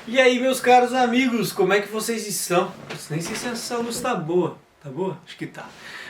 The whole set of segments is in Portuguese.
E aí, meus caros amigos, como é que vocês estão? Nem sei se essa luz tá boa. Tá boa? Acho que tá.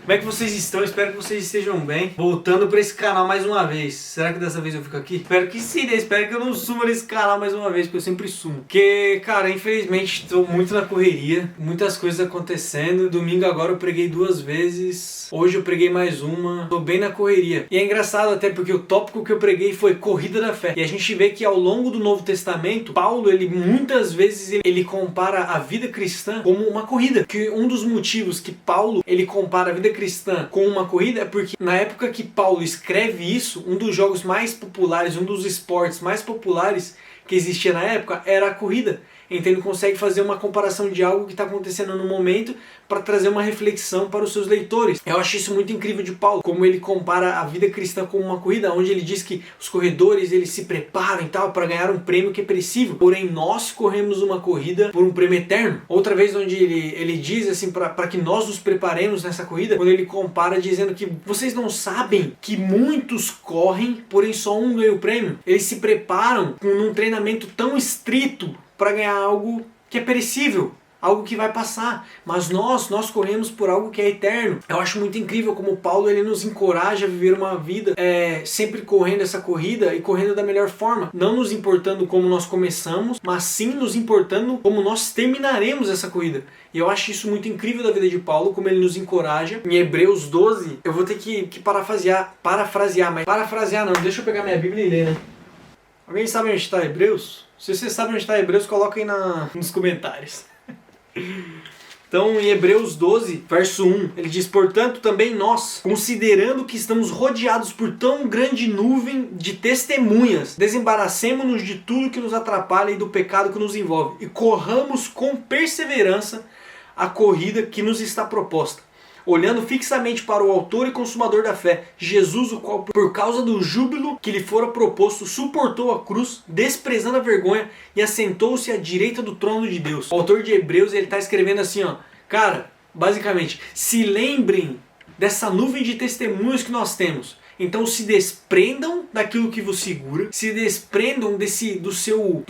Como é que vocês estão? Espero que vocês estejam bem. Voltando para esse canal mais uma vez. Será que dessa vez eu fico aqui? Espero que sim, né? Espero que eu não suma nesse canal mais uma vez, porque eu sempre sumo. Porque, cara, infelizmente estou muito na correria. Muitas coisas acontecendo. Domingo agora eu preguei 2 vezes. Hoje eu preguei mais uma. Tô bem na correria. E é engraçado até porque o tópico que eu preguei foi corrida da fé. E a gente vê que ao longo do Novo Testamento, Paulo, ele muitas vezes ele compara a vida cristã como uma corrida. Que um dos motivos que Paulo, ele compara a vida cristã com uma corrida é porque na época que Paulo escreve isso, um dos jogos mais populares, um dos esportes mais populares que existia na época era a corrida. Então ele consegue fazer uma comparação de algo que está acontecendo no momento para trazer uma reflexão para os seus leitores. Eu acho isso muito incrível de Paulo, como ele compara a vida cristã com uma corrida, onde ele diz que os corredores eles se preparam e tal para ganhar um prêmio que é perecível, porém nós corremos uma corrida por um prêmio eterno. Outra vez onde ele diz assim para que nós nos preparemos nessa corrida, quando ele compara dizendo que vocês não sabem que muitos correm, porém só um ganha o prêmio. Eles se preparam com um treinamento tão estrito para ganhar algo que é perecível, algo que vai passar, mas nós corremos por algo que é eterno. Eu acho muito incrível como Paulo ele nos encoraja a viver uma vida sempre correndo essa corrida e correndo da melhor forma, não nos importando como nós começamos, mas sim nos importando como nós terminaremos essa corrida. E eu acho isso muito incrível da vida de Paulo, como ele nos encoraja. Em Hebreus 12, eu vou ter que parafrasear, mas parafrasear não, deixa eu pegar minha Bíblia e ler, né? Alguém sabe onde está Hebreus? Se você sabe onde está Hebreus, coloca aí nos comentários. Então, em Hebreus 12, verso 1, ele diz: portanto, também nós, considerando que estamos rodeados por tão grande nuvem de testemunhas, desembaracemo-nos de tudo que nos atrapalha e do pecado que nos envolve, e corramos com perseverança a corrida que nos está proposta, olhando fixamente para o autor e consumador da fé, Jesus, o qual, por causa do júbilo que lhe fora proposto, suportou a cruz, desprezando a vergonha, e assentou-se à direita do trono de Deus. O autor de Hebreus ele está escrevendo assim, ó, cara, basicamente, se lembrem dessa nuvem de testemunhos que nós temos. Então se desprendam daquilo que vos segura, se desprendam do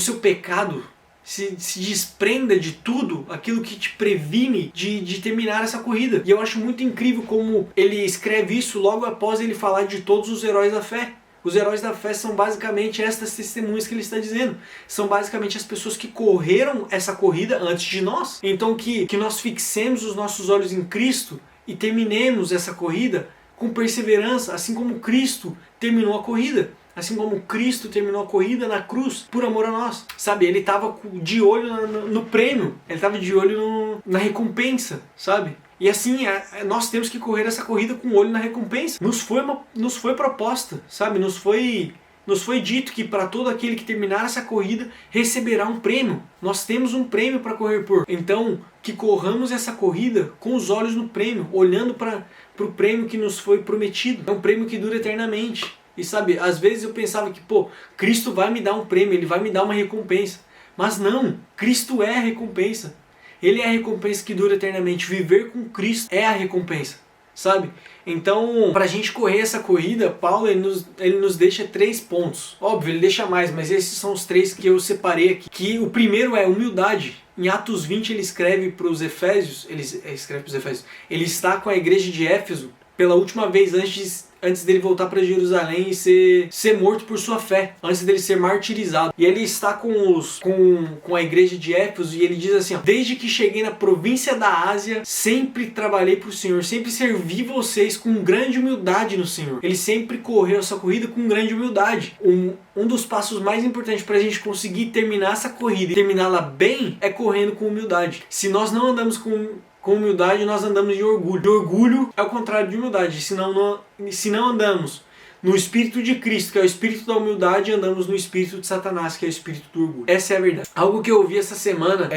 seu pecado, se desprenda de tudo aquilo que te previne de terminar essa corrida. E eu acho muito incrível como ele escreve isso logo após ele falar de todos os heróis da fé. Os heróis da fé são basicamente estas testemunhas que ele está dizendo. São basicamente as pessoas que correram essa corrida antes de nós. Então que nós fixemos os nossos olhos em Cristo e terminemos essa corrida com perseverança, assim como Cristo terminou a corrida. Assim como Cristo terminou a corrida na cruz por amor a nós. Sabe, ele estava de olho no prêmio, ele estava de olho na recompensa, sabe? E assim, nós temos que correr essa corrida com o olho na recompensa. Nos foi proposta, sabe? Nos foi dito que para todo aquele que terminar essa corrida receberá um prêmio. Nós temos um prêmio para correr por. Então, que corramos essa corrida com os olhos no prêmio, olhando para o prêmio que nos foi prometido. É um prêmio que dura eternamente. E sabe, às vezes eu pensava que, Cristo vai me dar um prêmio, Ele vai me dar uma recompensa. Mas não, Cristo é a recompensa. Ele é a recompensa que dura eternamente. Viver com Cristo é a recompensa, sabe? Então, pra gente correr essa corrida, Paulo ele nos deixa 3 pontos. Óbvio, ele deixa mais, mas esses são os 3 que eu separei aqui. Que o primeiro é humildade. Em Atos 20 ele escreve para os Efésios, ele está com a igreja de Éfeso pela última vez antes dele voltar para Jerusalém e ser morto por sua fé, antes dele ser martirizado. E ele está com a igreja de Éfeso e ele diz assim, ó, desde que cheguei na província da Ásia, sempre trabalhei para o Senhor, sempre servi vocês com grande humildade no Senhor. Ele sempre correu essa corrida com grande humildade. Um dos passos mais importantes para a gente conseguir terminar essa corrida e terminá-la bem é correndo com humildade. Se nós não andamos com humildade, nós andamos de orgulho. E orgulho é o contrário de humildade. Se não andamos no Espírito de Cristo, que é o Espírito da humildade, andamos no Espírito de Satanás, que é o Espírito do orgulho. Essa é a verdade. Algo que eu ouvi essa semana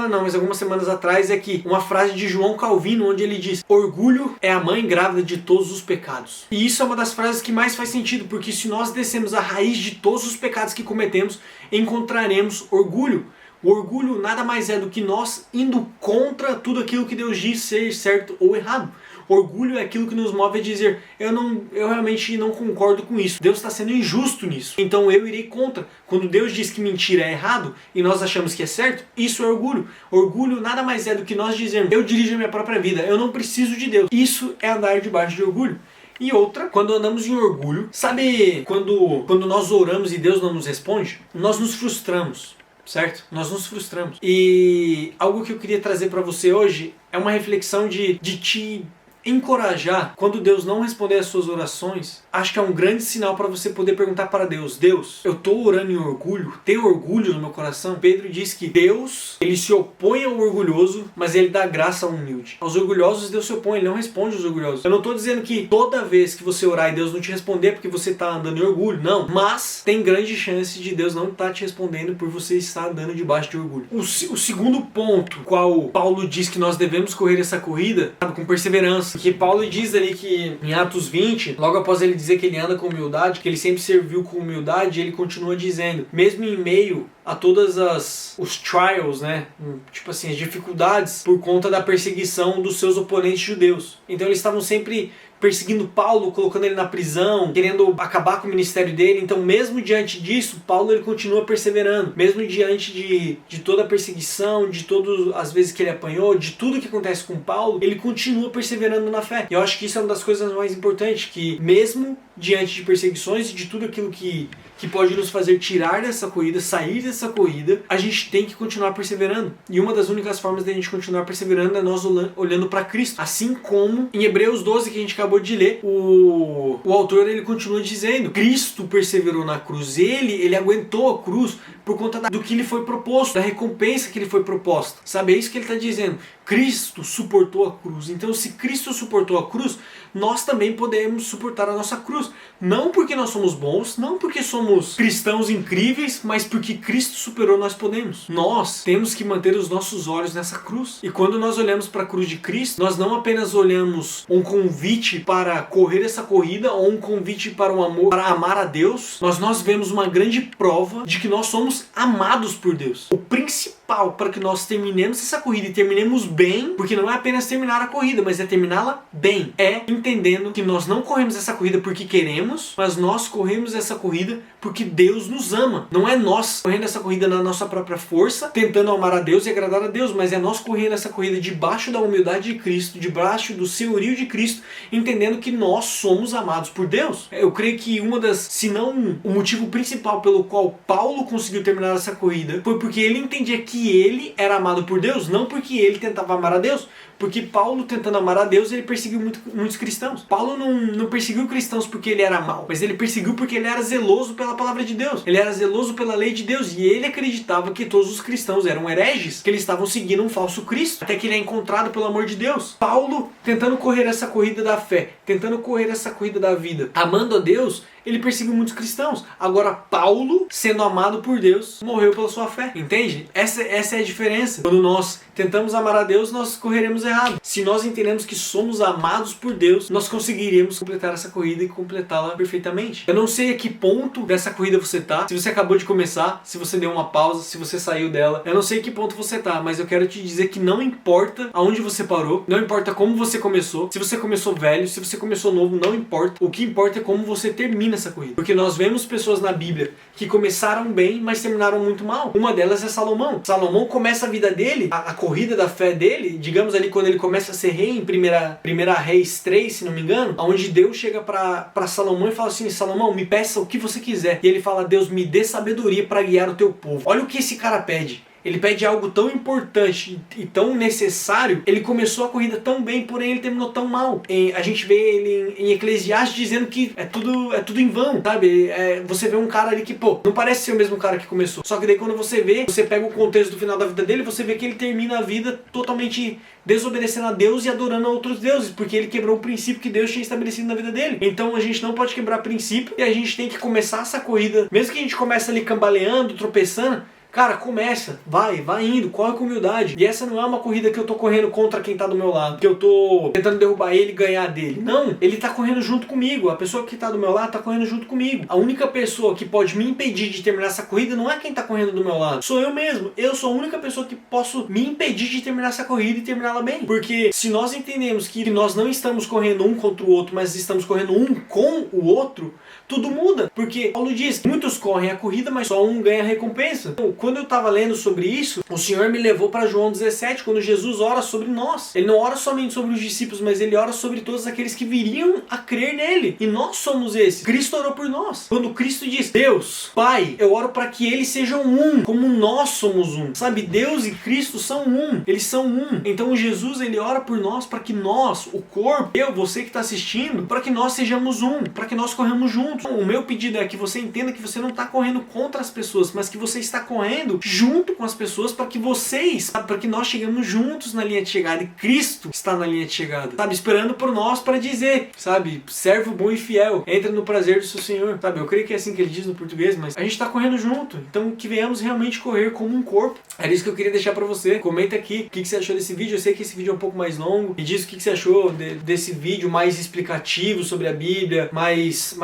não, mas algumas semanas atrás, é que uma frase de João Calvino, onde ele diz: orgulho é a mãe grávida de todos os pecados. E isso é uma das frases que mais faz sentido, porque se nós descemos a raiz de todos os pecados que cometemos, encontraremos orgulho. O orgulho nada mais é do que nós indo contra tudo aquilo que Deus diz ser certo ou errado. Orgulho é aquilo que nos move a dizer, eu realmente não concordo com isso. Deus está sendo injusto nisso. Então eu irei contra. Quando Deus diz que mentira é errado e nós achamos que é certo, isso é orgulho. Orgulho nada mais é do que nós dizermos, eu dirijo a minha própria vida, eu não preciso de Deus. Isso é andar debaixo de orgulho. E outra, quando andamos em orgulho, sabe quando nós oramos e Deus não nos responde? Nós nos frustramos, certo? Nós nos frustramos. E algo que eu queria trazer para você hoje é uma reflexão de te encorajar. Quando Deus não responder às suas orações, acho que é um grande sinal para você poder perguntar para Deus, Deus, eu estou orando em orgulho? Tenho orgulho no meu coração? Pedro diz que Deus, ele se opõe ao orgulhoso, mas ele dá graça ao humilde. Aos orgulhosos Deus se opõe, ele não responde aos orgulhosos. Eu não estou dizendo que toda vez que você orar e Deus não te responder é porque você está andando em orgulho, não. Mas tem grande chance de Deus não estar te respondendo por você estar andando debaixo de orgulho. O segundo ponto, qual Paulo diz que nós devemos correr essa corrida, com perseverança. Que Paulo diz ali que em Atos 20, logo após ele dizer que ele anda com humildade, que ele sempre serviu com humildade, ele continua dizendo, mesmo em meio a todas os trials, né? Tipo assim, as dificuldades por conta da perseguição dos seus oponentes judeus. Então eles estavam sempre perseguindo Paulo, colocando ele na prisão, querendo acabar com o ministério dele. Então mesmo diante disso, Paulo ele continua perseverando. Mesmo diante de toda a perseguição, de todas as vezes que ele apanhou, de tudo que acontece com Paulo, ele continua perseverando na fé. E eu acho que isso é uma das coisas mais importantes, que mesmo diante de perseguições e de tudo aquilo que pode nos fazer tirar dessa corrida, sair dessa corrida, a gente tem que continuar perseverando. E uma das únicas formas de a gente continuar perseverando é nós olhando para Cristo. Assim como em Hebreus 12, que a gente acabou de ler, o autor ele continua dizendo, Cristo perseverou na cruz, ele aguentou a cruz por conta do que lhe foi proposto, da recompensa que lhe foi proposta. Sabe, é isso que ele está dizendo. Cristo suportou a cruz. Então se Cristo suportou a cruz, nós também podemos suportar a nossa cruz. Não porque nós somos bons, não porque somos cristãos incríveis, mas porque Cristo superou, nós podemos. Nós temos que manter os nossos olhos nessa cruz. E quando nós olhamos para a cruz de Cristo, nós não apenas olhamos um convite para correr essa corrida ou um convite para o amor, para amar a Deus, mas nós vemos uma grande prova de que nós somos amados por Deus. O principal para que nós terminemos essa corrida e terminemos bem, porque não é apenas terminar a corrida, mas é terminá-la bem, é entendendo que nós não corremos essa corrida porque queremos, mas nós corremos essa corrida porque Deus nos ama. Não é nós correndo essa corrida na nossa própria força, tentando amar a Deus e agradar a Deus, mas é nós correndo essa corrida debaixo da humildade de Cristo, debaixo do senhorio de Cristo, entendendo que nós somos amados por Deus. Eu creio que se não o motivo principal pelo qual Paulo conseguiu terminar essa corrida, foi porque ele entendia que ele era amado por Deus, não porque ele tentava amar a Deus. Porque Paulo, tentando amar a Deus, ele perseguiu muitos cristãos. Paulo não perseguiu cristãos porque ele era mau, mas ele perseguiu porque ele era zeloso pela palavra de Deus. Ele era zeloso pela lei de Deus e ele acreditava que todos os cristãos eram hereges, que eles estavam seguindo um falso Cristo, até que ele é encontrado pelo amor de Deus. Paulo, tentando correr essa corrida da fé, tentando correr essa corrida da vida, amando a Deus, ele perseguiu muitos cristãos. Agora Paulo, sendo amado por Deus, morreu pela sua fé. Entende? Essa é a diferença. Quando nós tentamos amar a Deus, nós correremos errado. Se nós entendemos que somos amados por Deus, nós conseguiríamos completar essa corrida e completá-la perfeitamente. Eu não sei a que ponto dessa corrida você tá, se você acabou de começar, se você deu uma pausa, se você saiu dela. Eu não sei a que ponto você tá, mas eu quero te dizer que não importa aonde você parou, não importa como você começou, se você começou velho, se você começou novo, não importa. O que importa é como você termina essa corrida. Porque nós vemos pessoas na Bíblia que começaram bem, mas terminaram muito mal. Uma delas é Salomão. Salomão começa a vida dele, a corrida da fé dele, digamos ali quando ele começa a ser rei em primeira Reis 3, se não me engano, onde Deus chega para Salomão e fala assim, Salomão, me peça o que você quiser. E ele fala, Deus, me dê sabedoria para guiar o teu povo. Olha o que esse cara pede. Ele pede algo tão importante e tão necessário. Ele começou a corrida tão bem, porém ele terminou tão mal. A gente vê ele em Eclesiastes dizendo que é tudo em vão, sabe? Você vê um cara ali que, pô, não parece ser o mesmo cara que começou. Só que daí quando você pega o contexto do final da vida dele, você vê que ele termina a vida totalmente desobedecendo a Deus e adorando a outros deuses, porque ele quebrou o princípio que Deus tinha estabelecido na vida dele. Então a gente não pode quebrar princípio e a gente tem que começar essa corrida, mesmo que a gente comece ali cambaleando, tropeçando. Cara, começa, vai indo, corre com humildade. E essa não é uma corrida que eu tô correndo contra quem tá do meu lado, que eu tô tentando derrubar ele e ganhar dele. Não, ele tá correndo junto comigo. A pessoa que tá do meu lado tá correndo junto comigo. A única pessoa que pode me impedir de terminar essa corrida não é quem tá correndo do meu lado, sou eu mesmo. Eu sou a única pessoa que posso me impedir de terminar essa corrida e terminá-la bem. Porque se nós entendemos que nós não estamos correndo um contra o outro, mas estamos correndo um com o outro, tudo muda. Porque Paulo diz que muitos correm a corrida, mas só um ganha a recompensa. Então, quando eu estava lendo sobre isso, o Senhor me levou para João 17, quando Jesus ora sobre nós. Ele não ora somente sobre os discípulos, mas ele ora sobre todos aqueles que viriam a crer nele. E nós somos esses. Cristo orou por nós. Quando Cristo diz, Deus, Pai, eu oro para que eles sejam um, como nós somos um. Sabe, Deus e Cristo são um. Eles são um. Então Jesus, ele ora por nós para que nós, o corpo, eu, você que está assistindo, para que nós sejamos um, para que nós corramos juntos. O meu pedido é que você entenda que você não está correndo contra as pessoas, mas que você está correndo junto com as pessoas para que vocês, para que nós chegamos juntos na linha de chegada. E Cristo está na linha de chegada, sabe, esperando por nós para dizer, sabe, servo bom e fiel, entra no prazer do seu Senhor, sabe, eu creio que é assim que ele diz no português, mas a gente está correndo junto, então que venhamos realmente correr como um corpo. Era isso que eu queria deixar para você. Comenta aqui o que você achou desse vídeo. Eu sei que esse vídeo é um pouco mais longo, e diz o que você achou desse vídeo mais explicativo sobre a Bíblia, mais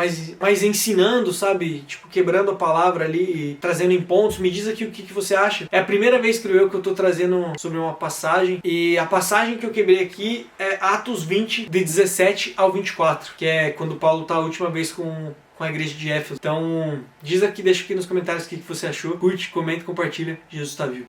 ensinando, sabe, tipo, quebrando a palavra ali e trazendo em pontos. Me diz aqui o que você acha. É a primeira vez, creio eu, que eu tô trazendo sobre uma passagem, e a passagem que eu quebrei aqui é Atos 20, de 17 ao 24, que é quando Paulo tá a última vez com a igreja de Éfeso. Então, diz aqui, deixa aqui nos comentários o que você achou. Curte, comenta, compartilha. Jesus está vivo.